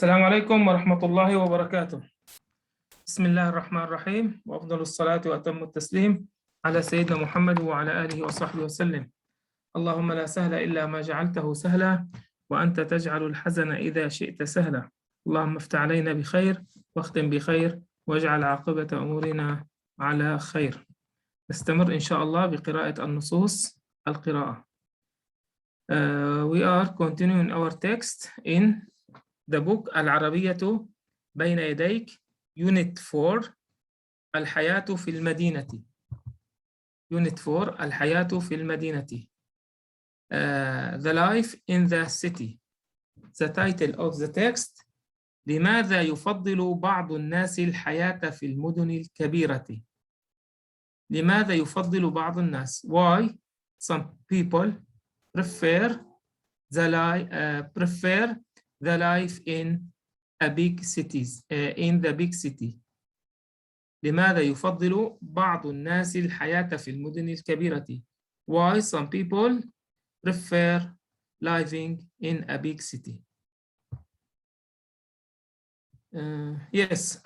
السلام عليكم ورحمة الله وبركاته. بسم الله الرحمن الرحيم، وأفضل الصلاة وأتم التسليم على سيدنا محمد وعلى آله وصحبه وسلم. اللهم لا سهل إلا ما جعلته سهلا، وأنت تجعل الحزن إذا شئت سهلا. اللهم افتح علينا بخير واختم بخير واجعل عاقبة أمورنا على خير. نستمر إن شاء الله بقراءة النصوص القراءة. We are continuing our text in the book العربية بين يديك Unit 4 الحياة في المدينة. Unit 4 الحياة في المدينة. The life in the city. The title of the text: لماذا يفضل بعض الناس الحياة في المدن الكبيرة؟ لماذا يفضل بعض الناس؟ Why some people prefer the life in a big cities in the big city. لماذا يفضل بعض الناس الحياة في المدن الكبيرة؟ Why some people prefer living in a big city. Yes.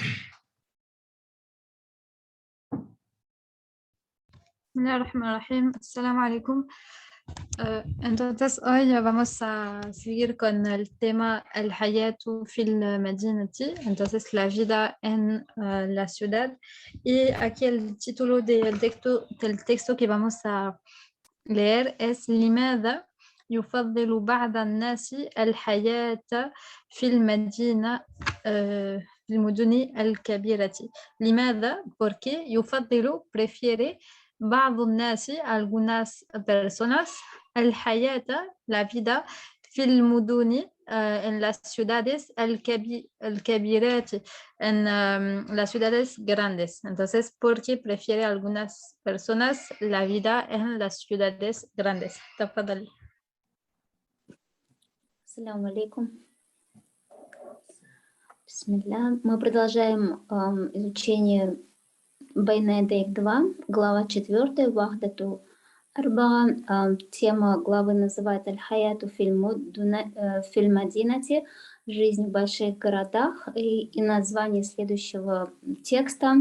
بسم الله الرحمن الرحيم. السلام عليكم. Entonces hoy vamos a seguir con el tema el hayatu fil madinati, entonces la vida en la ciudad. Y aquí el título del texto que vamos a leer es لماذا يفضل بعض الناس الحياة في المدينة في المدن الكبيرة. لماذا؟ porque يفضل prefiere بعض الناس algunas personas الحياة la vida في المدن en las ciudades الكبيرات en las ciudades grandes. Entonces, porque prefiere algunas personas la vida en las ciudades grandes. تفضل. Ассаламу алейкум. Бисмилля. Мы продолжаем изучение Бейна Едейк 2, глава 4, Вахдату Арбаа. Тема главы называется Аль-Хаяту фильмадинати, жизнь в больших городах. И название следующего текста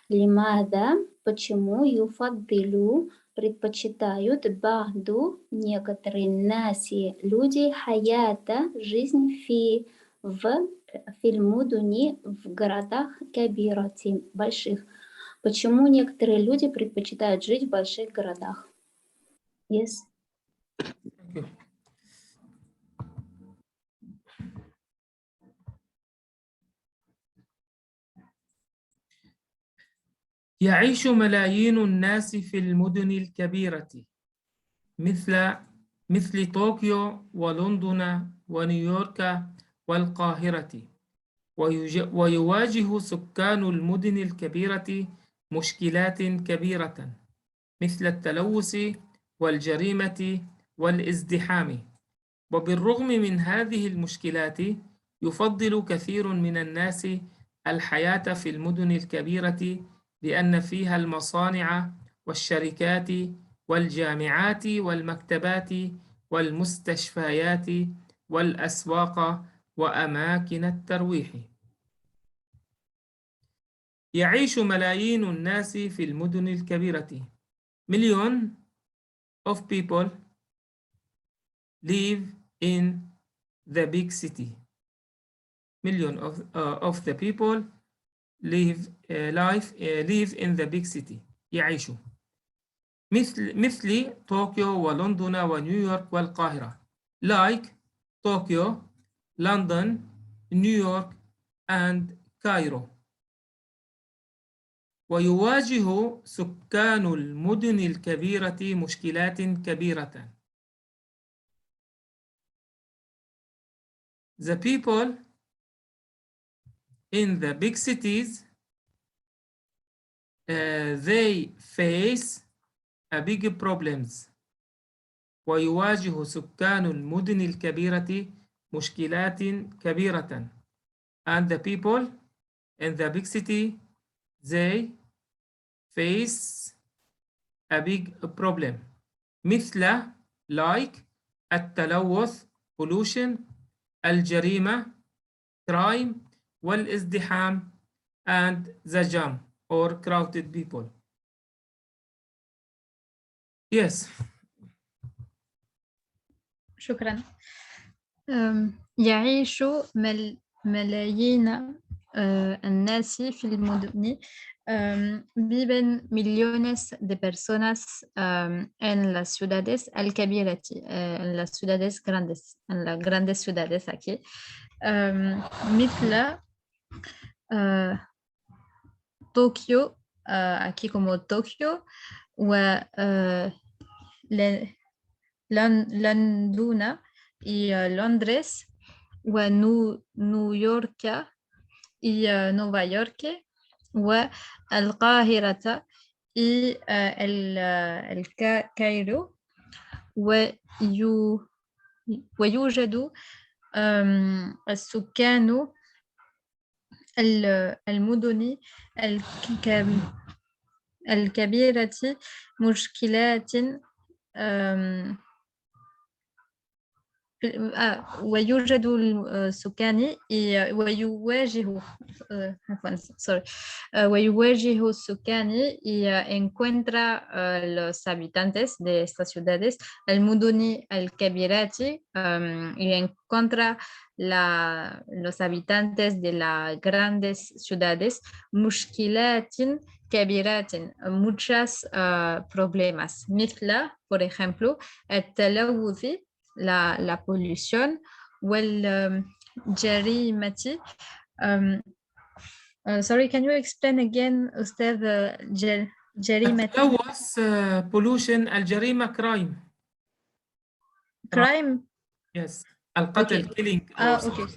Лимада, почему юфаддилу, предпочитают бахду, некоторые наси, люди, хаята, жизнь в фильмудуни, в городах кабирати, больших. Почему некоторые люди предпочитают жить в больших городах? Yes. Thank you. يعيش ملايين الناس في المدن الكبيرة مثل طوكيو ولندن ونيويورك والقاهرة، ويواجه سكان المدن الكبيرة مشكلات كبيرة مثل التلوث والجريمة والازدحام. وبالرغم من هذه المشكلات يفضل كثير من الناس الحياة في المدن الكبيرة لأن فيها المصانع والشركات والجامعات والمكتبات والمستشفيات والأسواق وأماكن الترويح. يعيش ملايين الناس في المدن الكبيرة. Millions of people live in the big city. Millions of the people live in the big city. يعيشوا مثل طوكيو ولندن ونيويورك والقاهرة. Like Tokyo, London, New York and Cairo. ويواجه سكان المدن الكبيرة مشكلات كبيرة. The people in the big cities they face a big problems. ويواجه سكان المدن الكبيرة مشكلات كبيرة. And the people in the big city they face a big problem. مثل like التلوث pollution، الجريمة crime والازدحام and the jam or crowded people. Yes. شكرا. يعيش ملايين الناس في المدن. viven millones de personas en las ciudades الكبيرة, en las ciudades grandes, en las grandes ciudades aquí. مثل طوكيو, aquí como Tokio, و لندن y Londres, ونيويورك y نيويورك, والقاهرة y الكايرو, ويوجد السكان المدن الكبيرة مشكلات ويوجد السكان ويواجه السكان y encuentra los habitantes de estas ciudades المدن الكبيرات y encuentra los habitantes de las grandes ciudades مشكلات كبيرات, muchas problemas, مثل por ejemplo التلوث, la pollution, والجريمة. Sorry, can you explain again, أستاذ, جريمة? التلوث, pollution, الجريمة, crime. Crime? Yes. القتل, killing. Okay.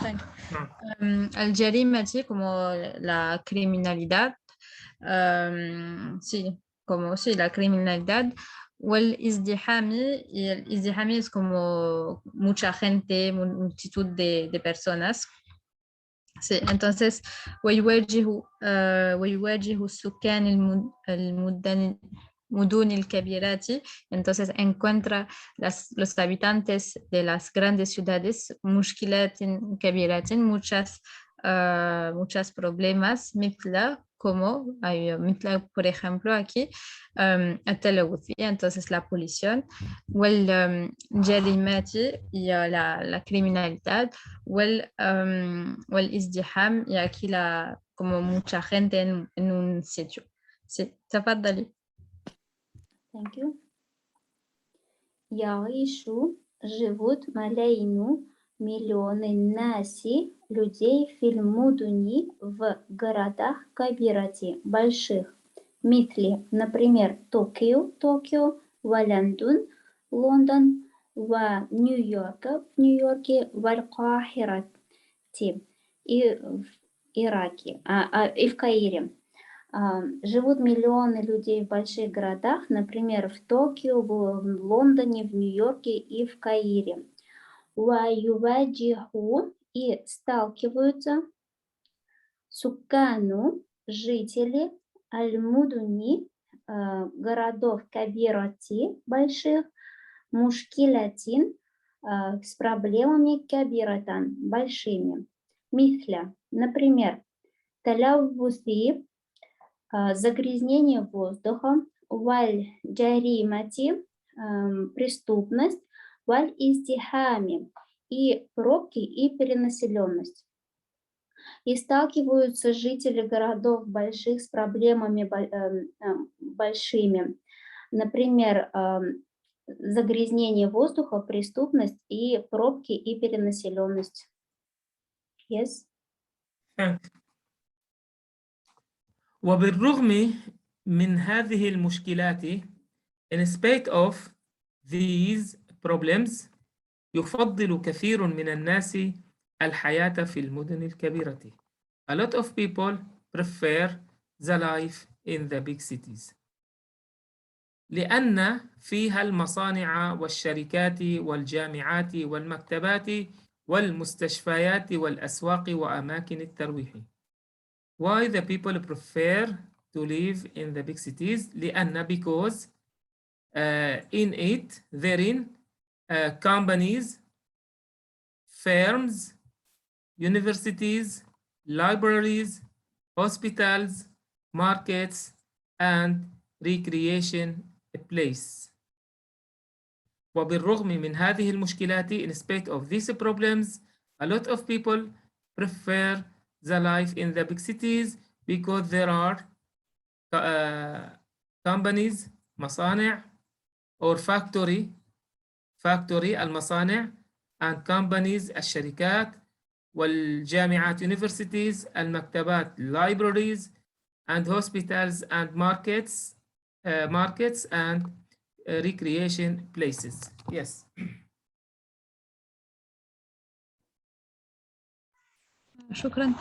Thank you. الجريمة como la criminalidad. Sí, como sí, la criminalidad. والازدحام, y el ازدحام es como mucha gente, multitud de personas. Sí, entonces ويواجه السكان المدن الكبيرات, entonces encuentra los habitantes de las grandes ciudades مشكلات كبيرات, muchas problemas, مثل como مثل por ejemplo aquí التلوث, entonces la pollution, والجريمات y la criminalidad, والازدحام y aquí como mucha gente en un sitio. Sí, تفضلي. Thank you. Живут миллионы наси людей фильмудуни в городах кабирати, больших. Митли, например, Токио, Лондон, в Нью-Йорке, в Аль-Кахирати и в Ираке, и в Каире. Живут миллионы людей в больших городах, например, в Токио, в Лондоне, в Нью-Йорке и в Каире. Ваюваджиху, и сталкиваются сукану, жители аль-мудуни, городов кабирати, больших, мушкилятин, с проблемами кабиратан, большими. Мithля, например, талявуси, загрязнение воздуха, валь-джаримати, преступность, валь-издихами, и пробки, и перенаселенность. И сталкиваются жители городов больших с проблемами большими. Например, загрязнение воздуха, преступность, и пробки, и перенаселенность. Yes? وبالرغم من هذه المشكلات, in spite of these problems, يفضل كثير من الناس الحياة في المدن الكبيرة. A lot of people prefer the life in the big cities. لأن فيها المصانع والشركات والجامعات والمكتبات والمستشفيات والأسواق وأماكن الترويح. Why the people prefer to live in the big cities? لأن because in it therein companies, firms, universities, libraries, hospitals, markets, and recreation place. وبالرغم من هذه المشكلات, in spite of these problems, a lot of people prefer the life in the big cities because there are companies, مصانع, or factory المصانع, and companies الشركات, والجامعات universities, المكتبات libraries, and hospitals and markets and recreation places. Yes. شكرا.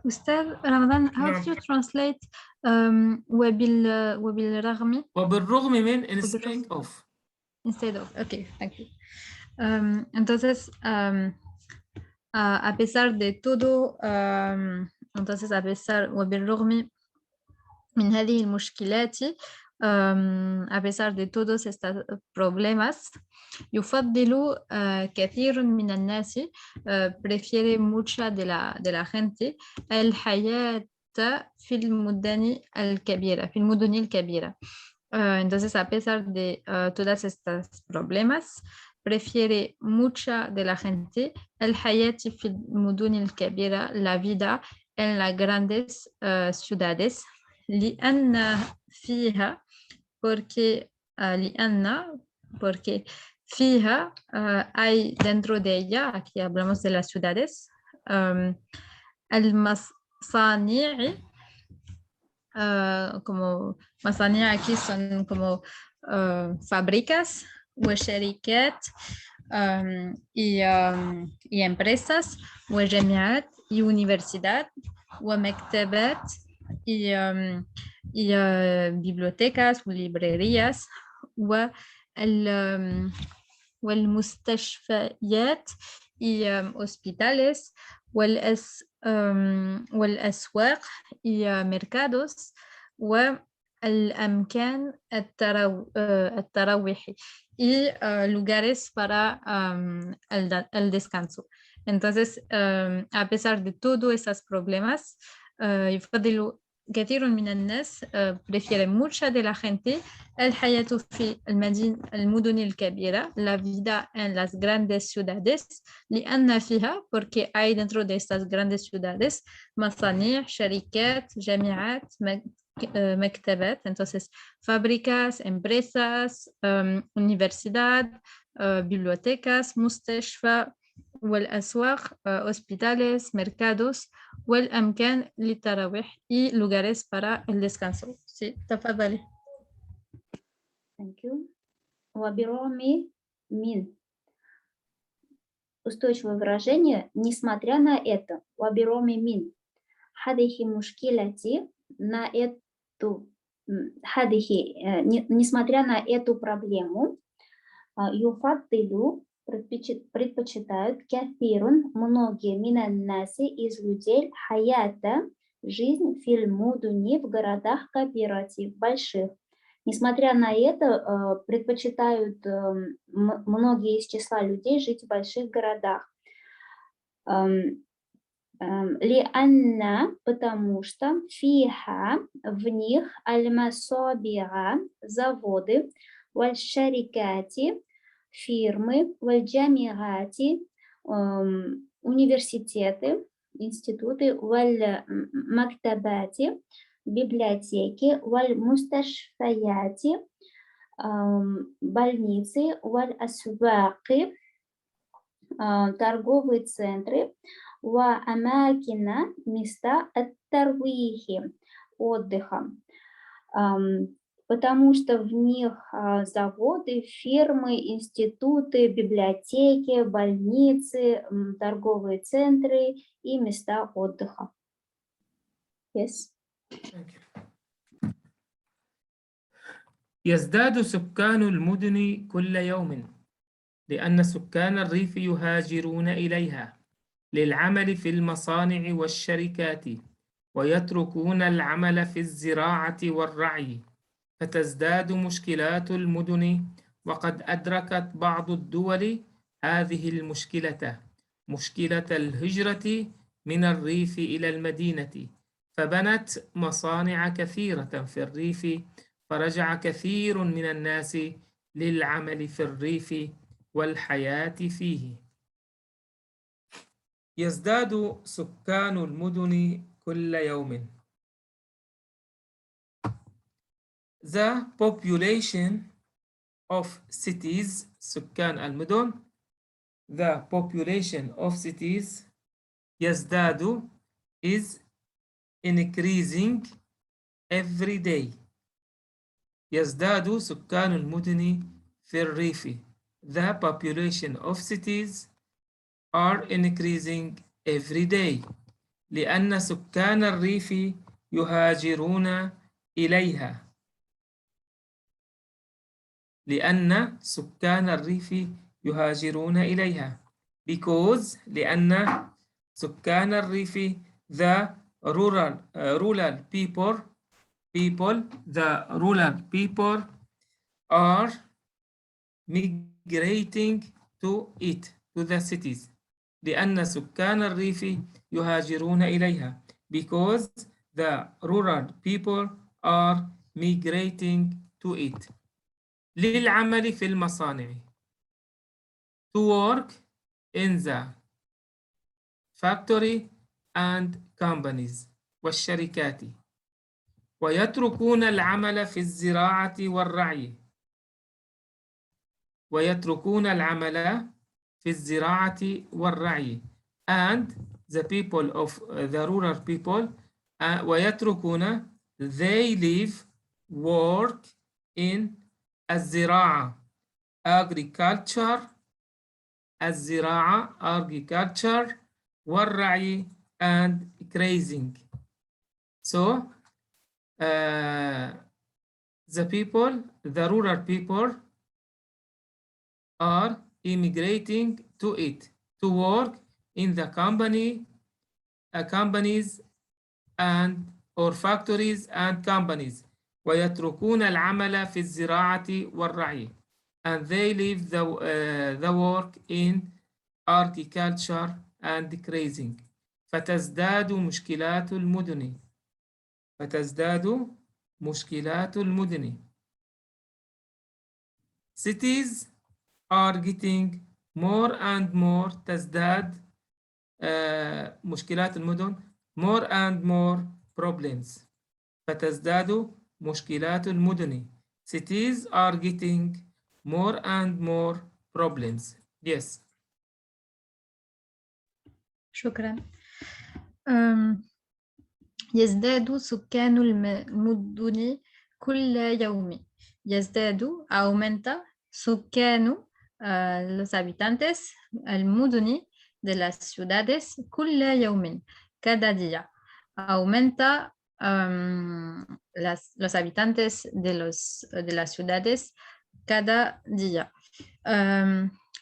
أستاذ رمضان, how do you translate وبالرغم من in spite of. Instead of, okay, thank you. Entonces, a pesar de todo, entonces a pesar وبالرغم من هذه المشكلات, a pesar de todos estos problemas, يفضل كثير من الناس, prefiere mucha de la gente الحياة في المدن الكبيرة. Entonces, a pesar de todos estos problemas, prefiere mucha de la gente الحياة في المدن الكبيرة, la vida en las grandes ciudades, لأن فيها porque فيها hay dentro de ella, aquí hablamos de las ciudades, المصانع, como مصانع aquí son como fábricas وشركات y empresas وجامعات y universidad ومكتبات y bibliotecas وليبراريas والمستشفيات y hospitales والأسواق y mercados والأمكان الترويحي y lugares para el descanso. Entonces, a pesar de todos esos problemas, يفضل كثير من الناس, prefiere mucha de la gente الحياة في المدن الكبيرة, la vida en las grandes ciudades, لأن فيها porque hay dentro de estas grandes ciudades مصانع, شركات, جامعات, مكتبات, entonces fábricas, empresas, universidad, bibliotecas, مستشفى, والأسواق, hospitales, mercados, والأمكان للتراويح y lugares para el descanso. Sí, تفضلي. Thank you. وبالرغم من, устойчивое выражение, несмотря на это, وبالرغم من هذه مشكلة, несмотря на эту проблему, يفضل, предпочитают كثير, многие, من الناس, из людей, хаята, жизнь, фильмудуни, в городах кооператив, больших. Несмотря на это, предпочитают многие из числа людей жить в больших городах. لأن, потому что, фиха, в них, аль-масабига, заводы, валь-шарикати, фирмы, валь-джамигати, университеты, институты, валь-мактабати, библиотеки, валь-мусташфаяти, больницы, валь-асваки, торговые центры, ва-амакина, места ат-тарвихи, отдыха. Потому что в них заводы, фирмы, институты, библиотеки, больницы, торговые центры и места отдыха. Yes. يزداد سكان المدن كل يوم لأن سكان الريف يهاجرون إليها للعمل في المصانع والشركات ويتركون العمل في الزراعة والرعي، فتزداد مشكلات المدن. وقد أدركت بعض الدول هذه المشكلة مشكلة الهجرة من الريف إلى المدينة، فبنت مصانع كثيرة في الريف، فرجع كثير من الناس للعمل في الريف والحياة فيه. يزداد سكان المدن كل يوم. The population of cities, سكان المدن, the population of cities يزداد is increasing every day. يزداد سكان المدن في الريف. The population of cities are increasing every day. لأن سكان الريف يهاجرون إليها. لأن سكان الريف يهاجرون إليها. Because لأن سكان الريف the rural people are migrating to the cities. لأن سكان الريف يهاجرون إليها. Because the rural people are migrating to it. للعمل في المصانع. To work in the factory and companies والشركات. ويتركون العمل في الزراعة والرعي. ويتركون العمل في الزراعة والرعي. And the people of the rural people ويتركون they live work in الزراعة agriculture والرعي and grazing. So the rural people are immigrating to it to work in the companies and or factories and companies. ويتركون العمل في الزراعة والرعي. And they leave the work in agriculture and grazing. فتزداد مشكلات المدن. Cities are getting more and more. تزداد مشكلات المدن more and more problems. فتزداد مشكلات المدن. Cities are getting more and more problems. Yes. شكرا. يزداد سكان المدن كل يوم. يزداد aumenta سكان los habitantes المدن de las ciudades كل يوم cada día. Aumenta los habitantes de las ciudades cada día.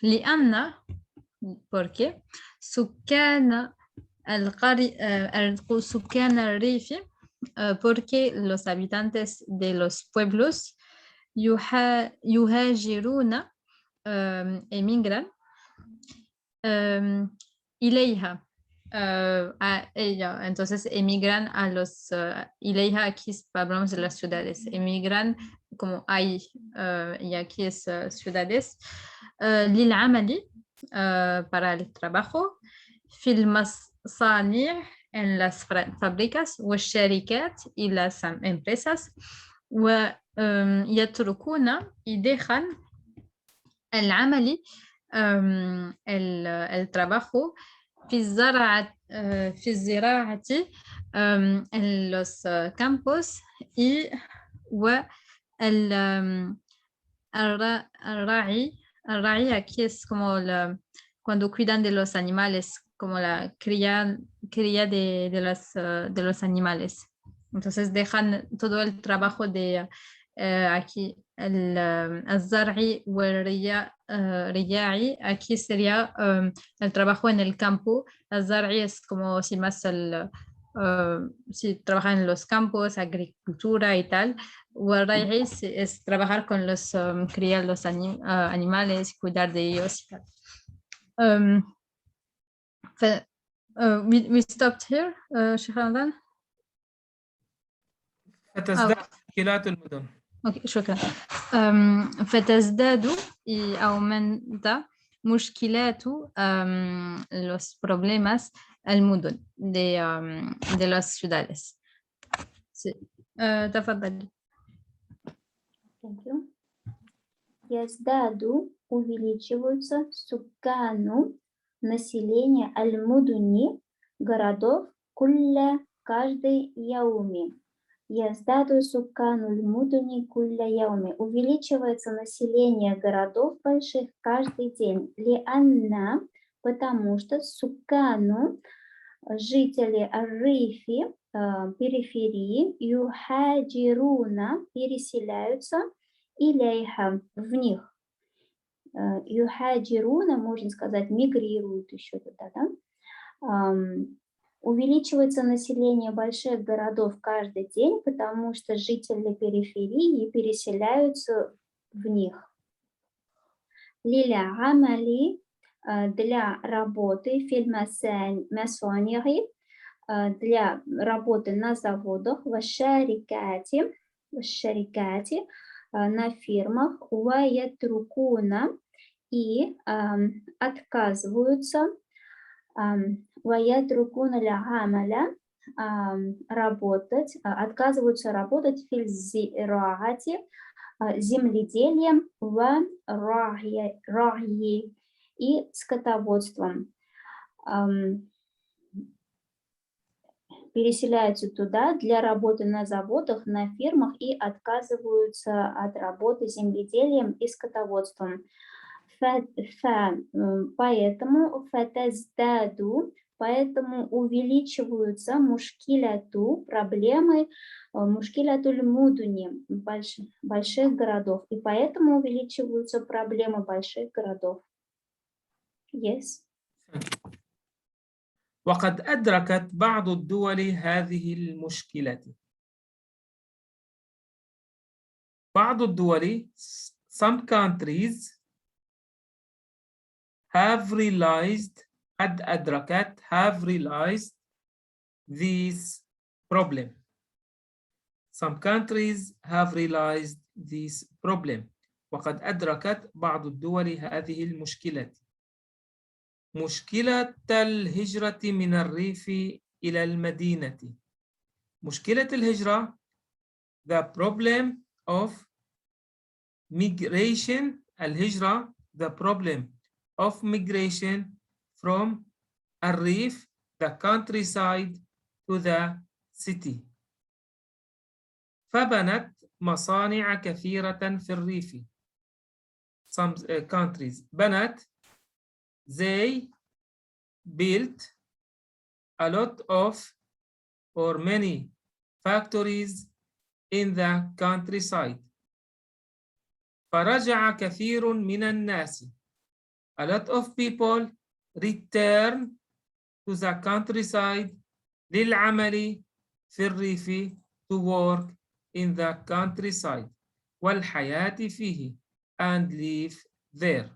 لأن porque سكان الريف porque los habitantes de los pueblos يهاجرون emigran إليها a ella. Entonces emigran a los إليها, aquí hablamos de las ciudades, emigran como hay y aquí es ciudades. للعمل para el trabajo في المصانع en las fábricas والشركات y las empresas. ويتركون يدخن العمل الtrabajo في الزراعة en los campos y الرعي aquí es como cuando cuidan de los animales, como la cría de los animales. Entonces dejan todo el trabajo de aquí الزرع والرياعي. Aquí sería el trabajo en el campo. الزرع es como si más si trabajan en los campos, agricultura y tal. والرياعي es trabajar con los criar los animales, cuidar de ellos y tal. we stopped here, Sheikh Ramadan. فتزداد مشكلات المدن. اوكي شكرا. فتزداد aumenta مشكلات los problemas المدن de las ciudades. تفضلي. Thank you. Яздаду увеличиваются суккану население аль-мудуни городов кулля каждый яуми. Яздаду суккану аль-мудуни кулля яуми. Увеличивается население городов больших каждый день. Лианна, потому что суккану, жители Ар-Рифи, периферии, юхаджируна, переселяются, иляйха, в них. Юхаджируна, можно сказать, мигрируют еще туда, да? Увеличивается население больших городов каждый день, потому что жители периферии переселяются в них. Лиля амали, для работы, фильмасонири, для работы на заводах, в шарикате, на фирмах, ваятрукуна, и отказываются, ваятрукуна ля амаля, работать, отказываются работать в фильзираате, земледелием, в рахьи и скотоводством. Переселяются туда для работы на заводах, на фермах и отказываются от работы земледелием и скотоводством. Поэтому увеличиваются мушкиляту, проблемы, мушкилятуль мудуни, больших городов, и поэтому увеличиваются проблемы больших городов. Yes. وقد أدركت بعض الدول هذه المشكلة. بعض الدول, some countries have realized, قد أدركت, have realized this problem. Some countries have realized this problem. وقد أدركت بعض الدول هذه المشكلة. مشكلة الهجرة من الريف إلى المدينة. مشكلة الهجرة, the problem of migration, الهجرة, the problem of migration from الريف, the countryside, to the city. فبنت مصانع كثيرة في الريف. Some countries بنت, they built a lot of or many factories in the countryside. فرجع كثير من الناس. A lot of people return to the countryside للعمل في الريف, to work in the countryside, والحياة فيه, and live there.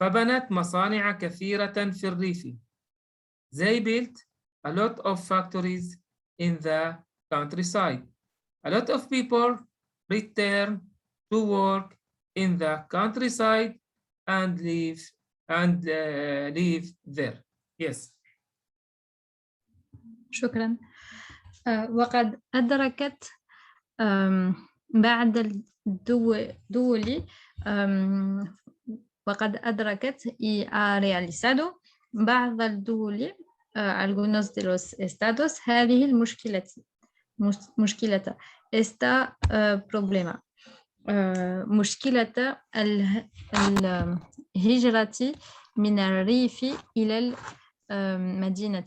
فبنت مصانع كثيرة في الريف. They built a lot of factories in the countryside. A lot of people return to work in the countryside and live there. Yes. شكرا. وقد أدركت بعض الدول وقد أدركت y ha realizado بعض الدول algunos de los estados هذه المشكلة esta problema مشكلة الهجرة من الريف إلى المدينة.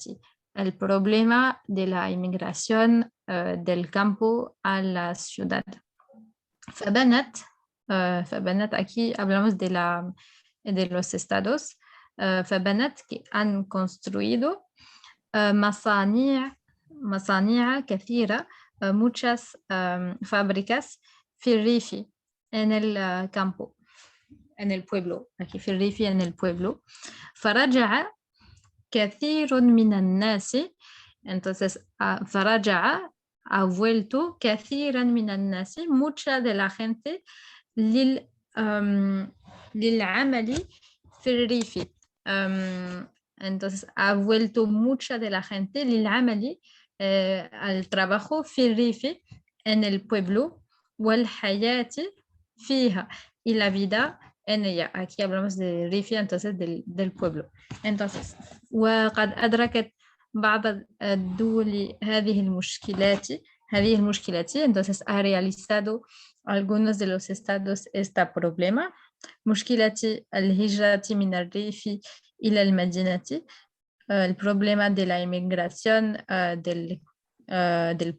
El problema de la inmigración del campo a la ciudad. فبنت aquí hablamos de los estados. فبنت que han construido مصانع كثيرة, muchas fábricas في الريف, en el campo, en el pueblo, aquí في الريف en el pueblo. فرجع كثير من الناس. Entonces, فرجع ha vuelto كثيرا من الناس, mucha de la gente, للعمل في الريف. Entonces, ha vuelto mucha de la gente للعمل, al trabajo في الريف, en el pueblo, والحياة فيها, y la vida en ella. Aquí hablamos de rifi, entonces del pueblo. Entonces, وقد أدركت بعض الدول هذه المشكلات. Entonces, ha realizado algunos de los estados este problema. مشكلة الهجرة من الريف إلى المدينة. El problema de la inmigración del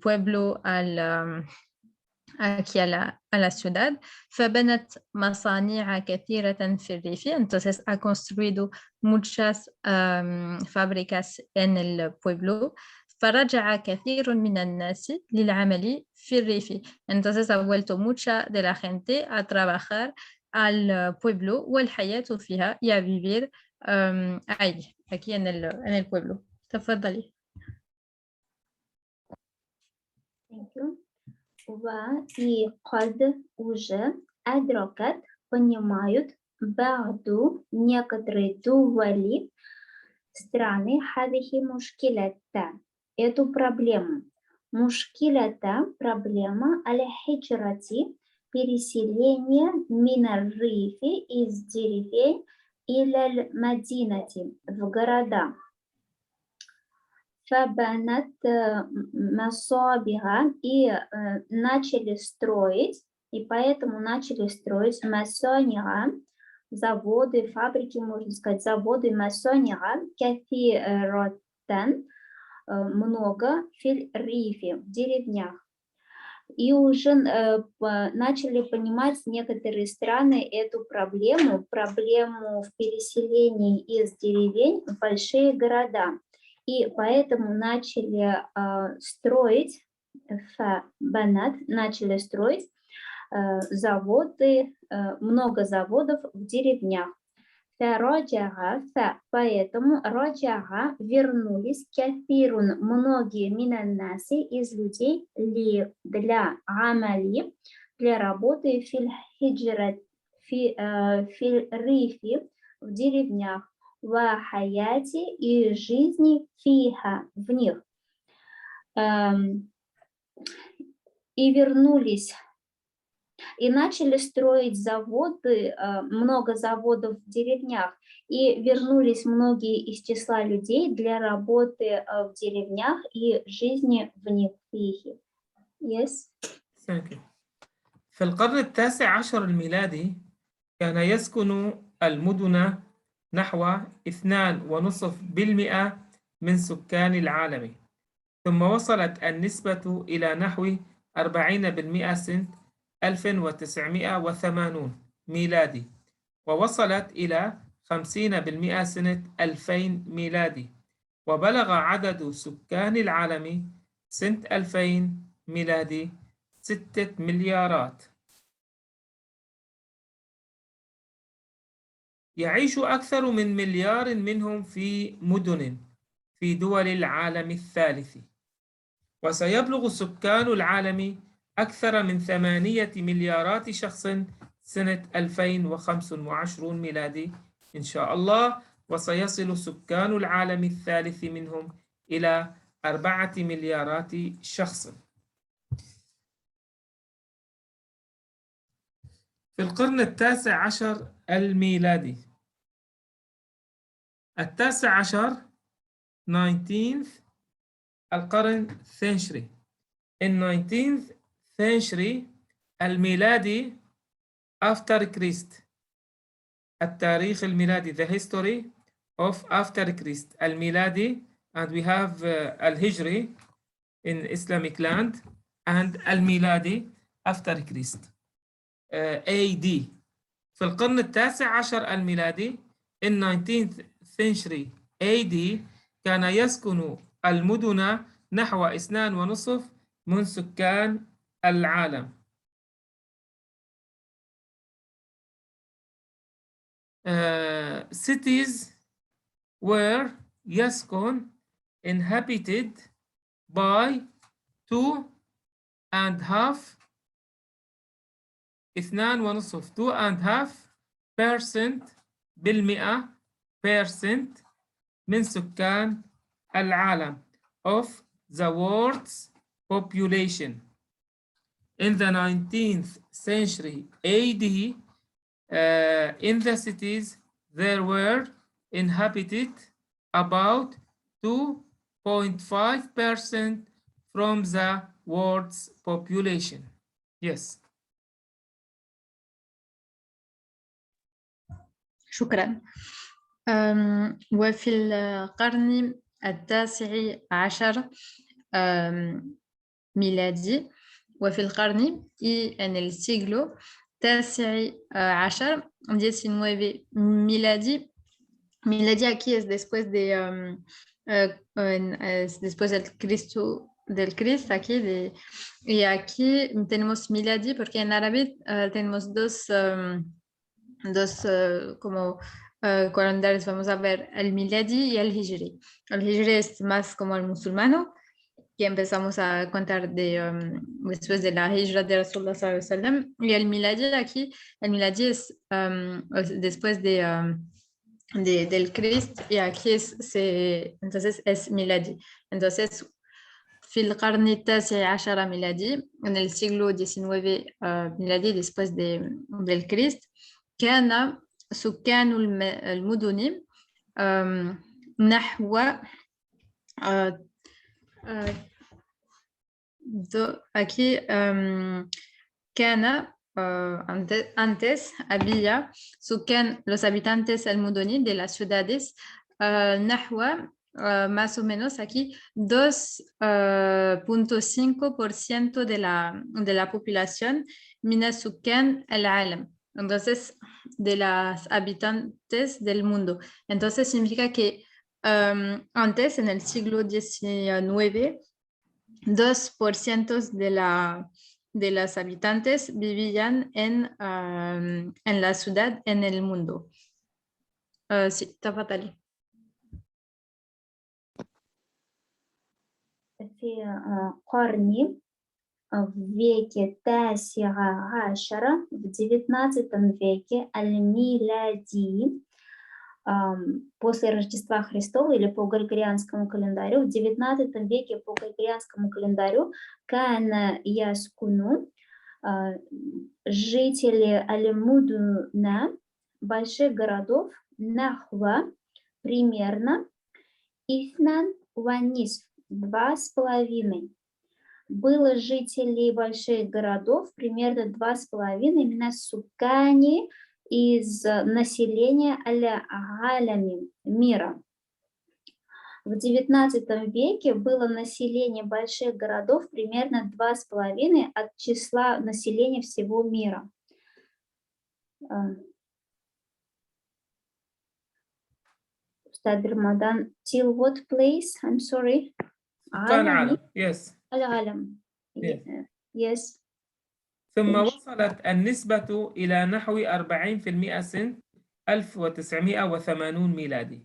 pueblo aquí a la ciudad. فبنت مصانع كثيرة في الريف. Entonces, ha construido muchas fábricas en el pueblo. فرجع كثير من الناس للعمل في الريف. Entonces, ha vuelto mucha de la gente a trabajar al pueblo والحياة فيها, y a vivir ahí, aquí en el pueblo. تفضلي. Thank you. И قد уже أدركت, понимают, بعض некоторые дуали, страны, هذه مشكلة, эту проблему. مشكلة, проблема, الهجرة, переселение, من الريف, из деревень, إلى المدينة, в города. فبنت مصابيها, и начали строить, и поэтому начали строить масонера, заводы, фабрики, можно сказать, заводы масонера, кафиротен, много, фил рифе, в деревнях. И уже начали понимать некоторые страны эту проблему в переселении из деревень в большие города. И поэтому начали строить, начали строить заводы, много заводов в деревнях. Поэтому роджага вернулись кафирун, многие минаннаси из людей для амали, для работы фил-рифи, в деревнях. Вахаяти, и жизни фиха, в них. И вернулись, и начали строить заводы, много заводов в деревнях, и вернулись многие из числа людей для работы в деревнях и жизни в них. Фихи. Yes. Thank you. في القرن التاسع عشر الميلادي كان يسكن المدن نحو 2.5% من سكان العالم، ثم وصلت النسبة إلى نحو 40% سنة 1980 ميلادي، ووصلت إلى 50% سنة 2000 ميلادي، وبلغ عدد سكان العالم سنة 2000 ميلادي 6 مليارات. يعيش أكثر من مليار منهم في مدن في دول العالم الثالث، وسيبلغ سكان العالم أكثر من 8 مليارات شخص سنة 2025 ميلادي إن شاء الله، وسيصل سكان العالم الثالث منهم إلى 4 مليارات شخص. في القرن التاسع عشر الميلادي، التاسع عشر 19th القرن century. In 19th century الميلادي after Christ، التاريخ الميلادي the history of after Christ الميلادي، and we have الهجري in Islamic land and الميلادي after Christ AD. في القرن التاسع عشر الميلادي in 19th century AD كان يسكن المدن نحو 2.5 من سكان العالم. Cities were يسكن inhabited by 2.5 2.5% من سكان العالم of the world's population. In the 19th century AD, in the cities, there were inhabited about 2.5% from the world's population. Yes. شكرا. وفي القرن التاسع عشر ميلادي وفي القرن en el siglo التاسع عشر 19 miladi. Miladi aquí es después de después del Cristo aquí y aquí tenemos miladi porque en árabe tenemos dos como calendarios. Vamos a ver el miladi y el hijri. El hijri es más como el musulmano, que empezamos a contar después de la hijra de Rasulullah sallallahu alaihi wasallam, y el miladi aquí, el miladi es después del Cristo, y aquí entonces es miladi. Entonces في القرن التاسع عشر ميلادي en el siglo XIX ميلادي después del Cristo كان سكان المدن نحو aquí كان antes había los habitantes المدن de las ciudades نحو más o menos aquí 2.5% de la población من سكان العالم. Entonces, de las habitantes del mundo. Entonces, significa que antes, en el siglo XIX, 2% de las habitantes vivían en la ciudad, en el mundo. Sí, تفضلي. في قرن в веке Тасига Ашара, в 19 веке Аль-Милади, после Рождества Христова или по Григорианскому календарю, в 19 веке по Григорианскому календарю Кана Яскуну, жители Аль-Мудуна, больших городов, Нахва, примерно, Ифнан Ванис, 2,5. Было жителей больших городов примерно 2,5 именно сукани из населения аля-галями мира. В 19 веке было население больших городов примерно 2,5 от числа населения всего мира. Ustad Ramadan, till what place? I'm sorry. العالم. Yes. العالم. Yes. ثم وصلت النسبة إلى نحو 40% سنة 1980 ميلادي.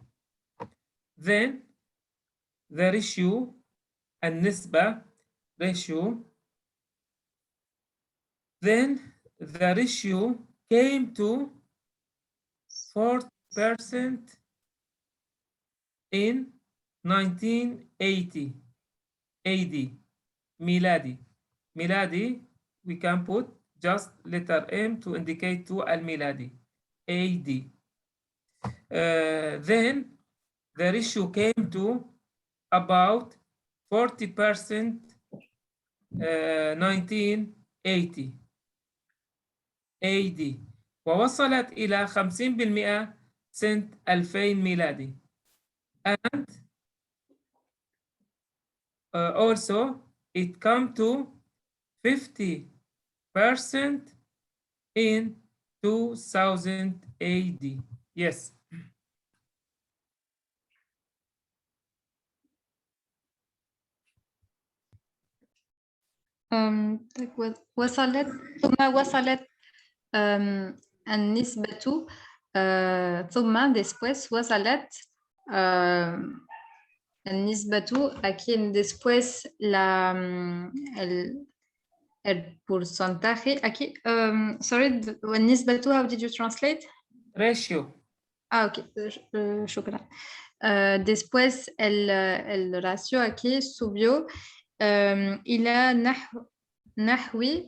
Then the ratio النسبة then the ratio came to 40% in 1980 AD. Miladi, we can put just letter M to indicate to al-Miladi, AD. Then the ratio came to about 40% 1980 AD. ووصلت إلى 50% سنة 2000 ميلادي. And also it come to 50% in 2000 AD. Yes. وصلت النسبة ثم después وصلت النسبة aquí después el porcentaje aquí sorry والنسبة how did you translate ratio. ok شكرا después el ratio aquí subió إلى نحوي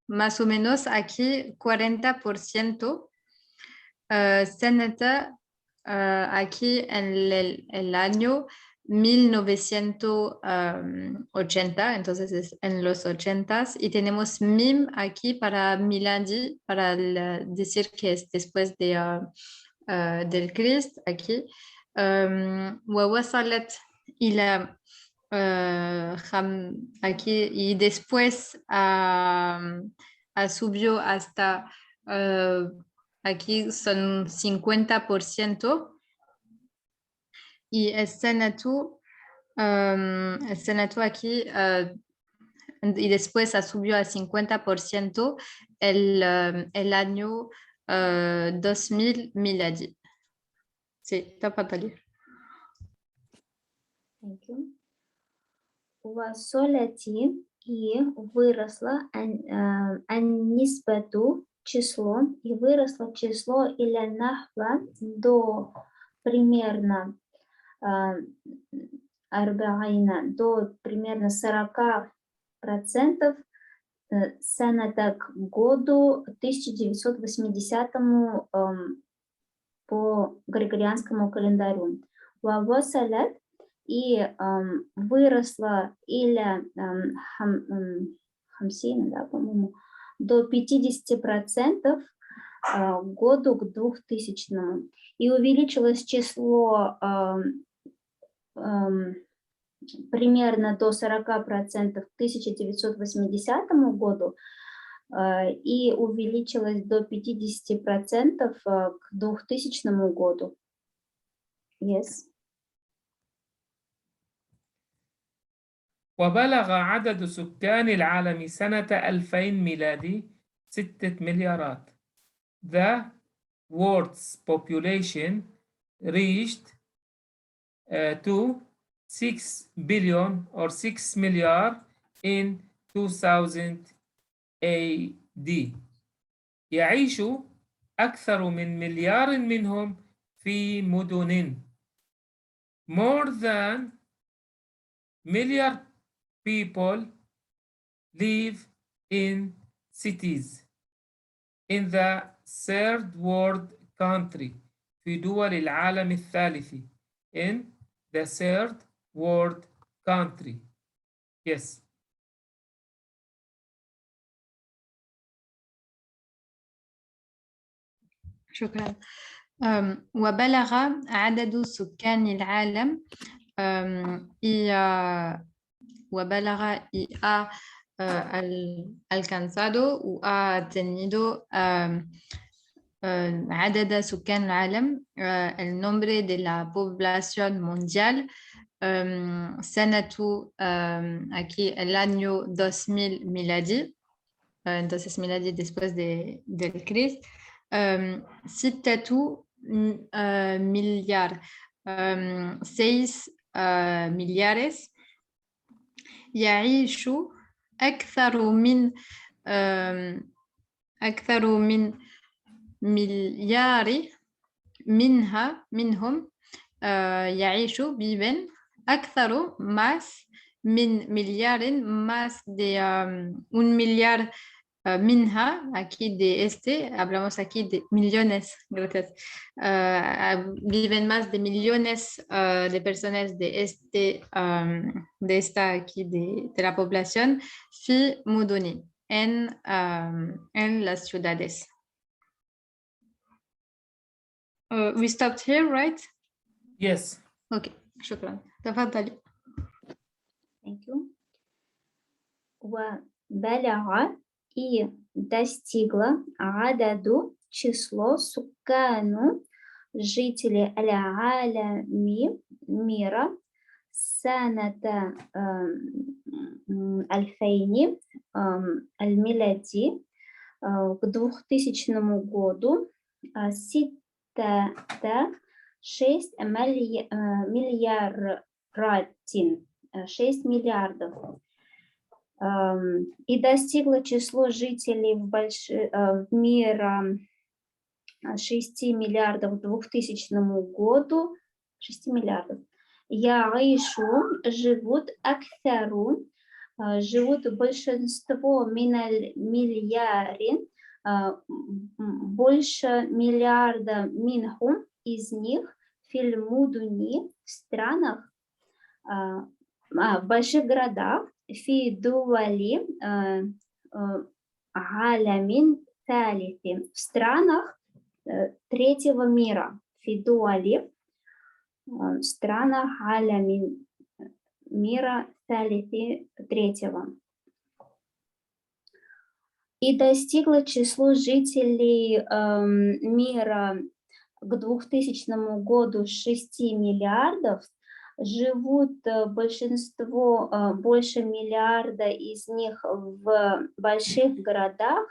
más o menos aquí 40% سنة aquí en el año 1980, entonces es en los 80s, y tenemos mim aquí para miladi, para decir que es después de, del Cristo aquí. ووصلت إلى aquí y después subió hasta aquí son 50% y el Senato aquí y después subió a 50% el año 2000 miladi. Sí, تفضلي. Thank you. وصلت и выросла النسبة число и выросло число إلى نحو до примерно 40 до примерно 40% سنة к году 1980 по григорианскому календарю. ووصلت и выросла или 50, да, по-моему, до 50% к году к 2000. И увеличилось число примерно до 40% к 1980 году и увеличилось до 50% к 2000 году. Yes. وبلغ عدد سكان العالم سنة 2000 ميلادي 6 مليارات. The world's population reached to 6 billion or 6 million in 2000 AD. يعيش أكثر من مليار منهم في مدن. More than million people live in cities in the third world country في دول العالم الثالث in the third world country. Yes. شكرا. وبلغ عدد سكان العالم وبلغ y ha alcanzado o ha tenido عدد سكان العالم el nombre de la población mundial سنة aquí el año 2000 miladi, entonces miladi después del Cristo, 6 مليار 6 مليارes. يعيش أكثر من مليار منهم يعيش viven أكثر más من مليار más de 1 milliard منها aquí de hablamos aquí de millones, gracias. Viven más de millones de personas de esta aquí de la población في مدن en las ciudades. We stopped here, right? Yes. Okay, شكرا. تفضلي. Thank you. وبلغ и достигла عدد число суккану жителей аль-алами мира саната альфейни аль-милади к 2000 году ситтата 6 миллиардов. И достигло число жителей в мире 6 миллиардов к 2000 году. 6 миллиардов. Яишу живут аксару, живут большинство миллиардин, больше миллиарда минхум из них фильмудуни в странах, в больших городах, фи дуали галямин талити, в странах третьего мира, фи дуали, в странах галямин мира талити третьего. И достигло число жителей мира к 2000 году 6 миллиардов, живут большинство, больше миллиарда из них в больших городах,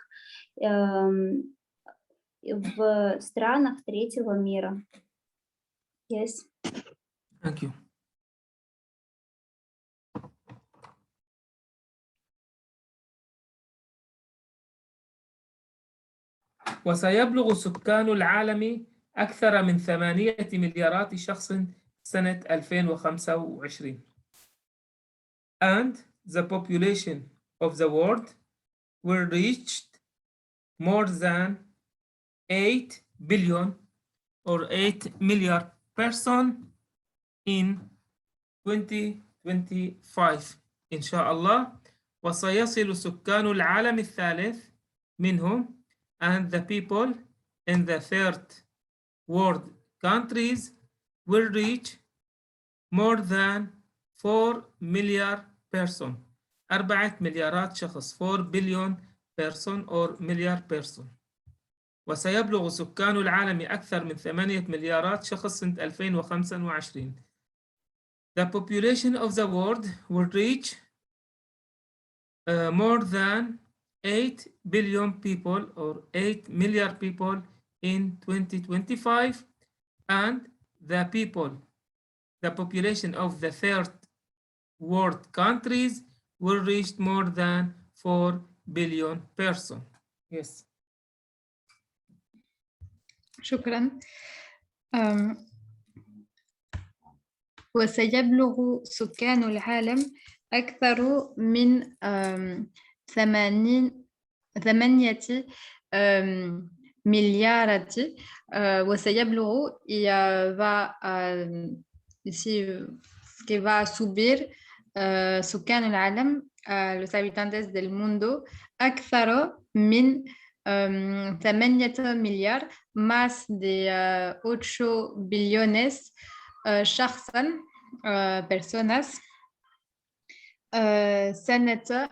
в странах третьего мира. Yes. Thank you. وسيبلغ سكان العالم أكثر من 8 مليارات شخص سنة 2025. And the population of the world will reach more than 8 billion or 8 million person in 2025 إن شاء الله. وسيصل سكان العالم الثالث منهم and the people in the third world countries will reach more than 4 million person. 4 مليارات شخص. 4 billion person or million person. وسيبلغ سكان العالم أكثر من 8 مليارات شخص سنة 2025. The population of the world will reach more than 8 billion people or 8 million people in 2025, and the population of the third world countries will reach more than 4 billion person. Yes. شكرا. وسيبلغ سكان العالم أكثر من 8 مليارات وسيبلغ ici que va subir سكان العالم los habitantes del mundo أكثر من 8 مليار más de 8 billones شخصا personas سنة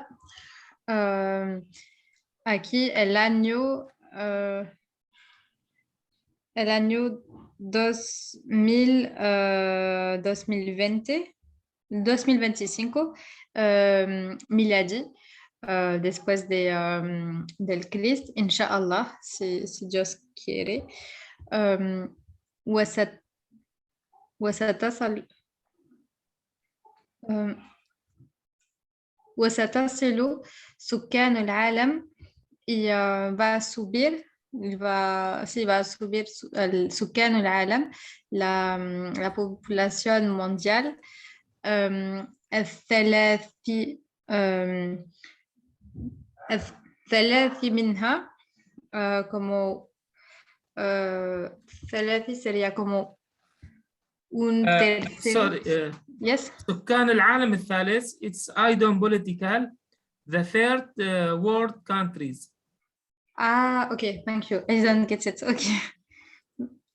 aquí el año 2025 miladi después del Cristo, inshallah, si Dios quiere. وستصل سكان العالم va subir سكان العالم la population mondiale الثلاث منها como ثلاثي sería como un tercero. Yes. سكان العالم الثالث, it's item political, the third world countries. Okay, thank you. I didn't get it. Okay.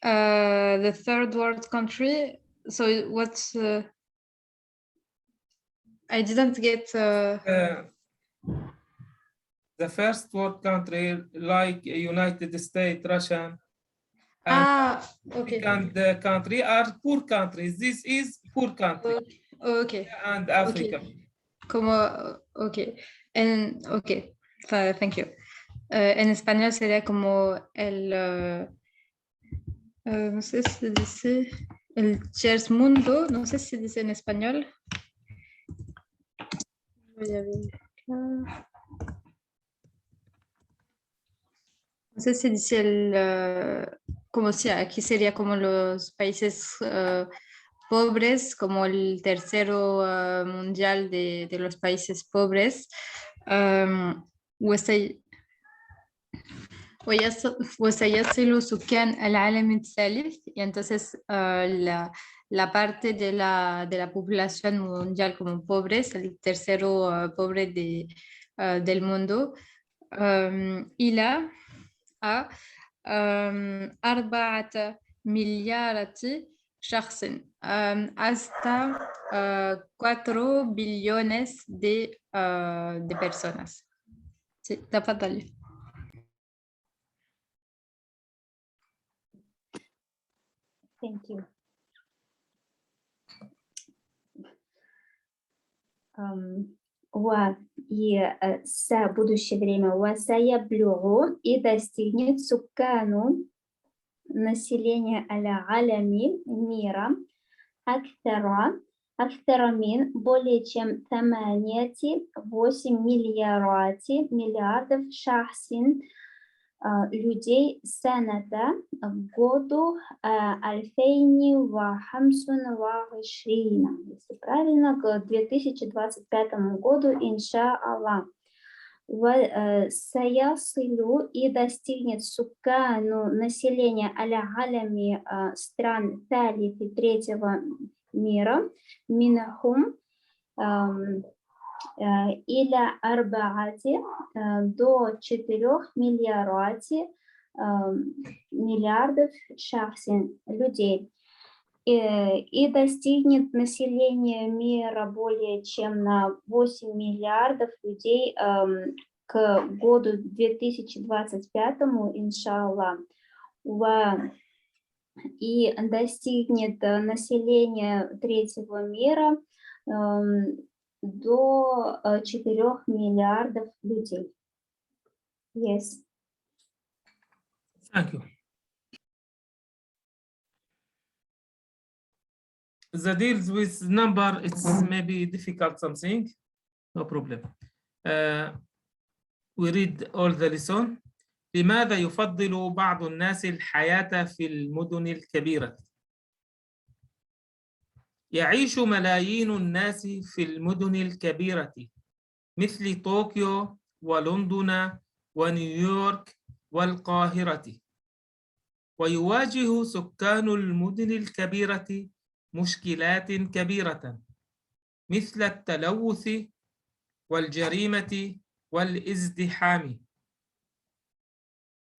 The third world country. So what's I didn't get the first world country like United States, Russia, and okay. And the country are poor countries. This is poor country. Okay. And Africa. Como okay. And okay. Thank you. En español sería como No sé si dice el tercer mundo, no sé si dice en español. Voy a ver acá. No sé si dice como si aquí sería como los países pobres, como el tercero mundial de los países pobres. وسيصل سكان العالم الثالث y entonces la parte de la población mundial como pobres, el tercero pobre del mundo, إلى 4 مليار شخص hasta 4 billones de personas. Sí, تفضلي. Thank you. Будущее время وسيبلغ и достигнет سكان населения العالمي мира أكثر من более чем 8 миллиардов شخص людей سنة году 2025, если правильно, к 2025 году, иншаллах. سيصل и достигнет сукану населения аль-алами стран третьего мира минахум إلى 4 до 4 миллиардов шахс людей. И достигнет население мира более чем на 8 миллиардов людей к году 2025, иншаллах. И достигнет население третьего мира до 4 миллиардов людей. Yes. Thank you. The deals with number, it's maybe difficult something, no problem. We read all the lesson. لماذا يفضل بعض الناس الحياة في المدن الكبيرة؟ يعيش ملايين الناس في المدن الكبيرة مثل طوكيو ولندن ونيويورك والقاهرة، ويواجه سكان المدن الكبيرة مشكلات كبيرة مثل التلوث والجريمة والازدحام.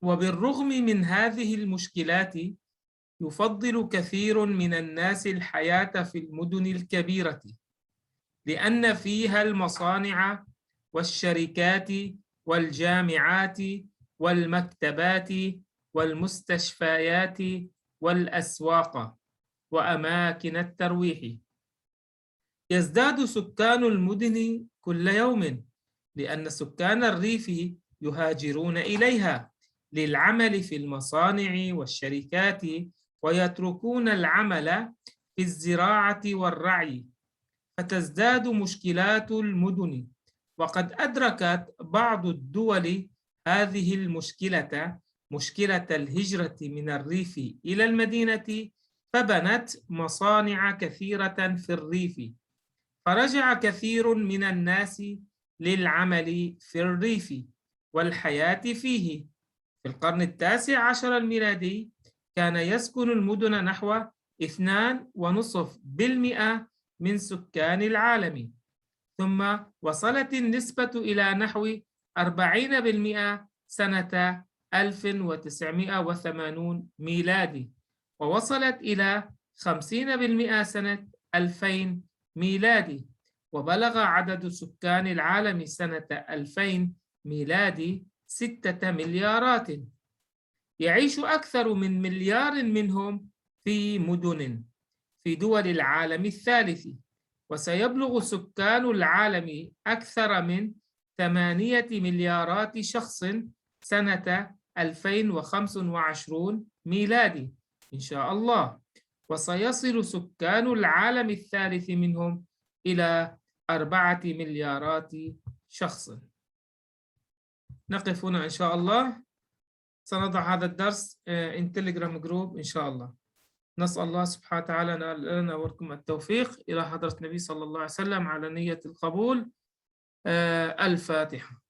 وبالرغم من هذه المشكلات يفضل كثير من الناس الحياة في المدن الكبيرة لأن فيها المصانع والشركات والجامعات والمكتبات والمستشفيات والأسواق وأماكن الترويح. يزداد سكان المدن كل يوم لأن سكان الريف يهاجرون إليها للعمل في المصانع والشركات ويتركون العمل في الزراعة والرعي، فتزداد مشكلات المدن. وقد أدركت بعض الدول هذه المشكلة، مشكلة الهجرة من الريف إلى المدينة، فبنت مصانع كثيرة في الريف، فرجع كثير من الناس للعمل في الريف والحياة فيه. في القرن 19 الميلادي كان يسكن المدن نحو 2.5% من سكان العالم، ثم وصلت النسبة إلى نحو 40% سنة 1980 ميلادي، ووصلت إلى 50% سنة 2000 ميلادي، وبلغ عدد سكان العالم سنة 2000 ميلادي 6 مليارات. يعيش أكثر من مليار منهم في مدن في دول العالم الثالث، وسيبلغ سكان العالم أكثر من 8 مليارات شخص سنة 2025 ميلادي، إن شاء الله. وسيصل سكان العالم الثالث منهم إلى 4 مليارات شخص. نقف هنا إن شاء الله. سنضع هذا الدرس in Telegram group إن شاء الله. نسأل الله سبحانه وتعالى لنا ولكم التوفيق إلى حضرة النبي صلى الله عليه وسلم على نية القبول. الفاتحة.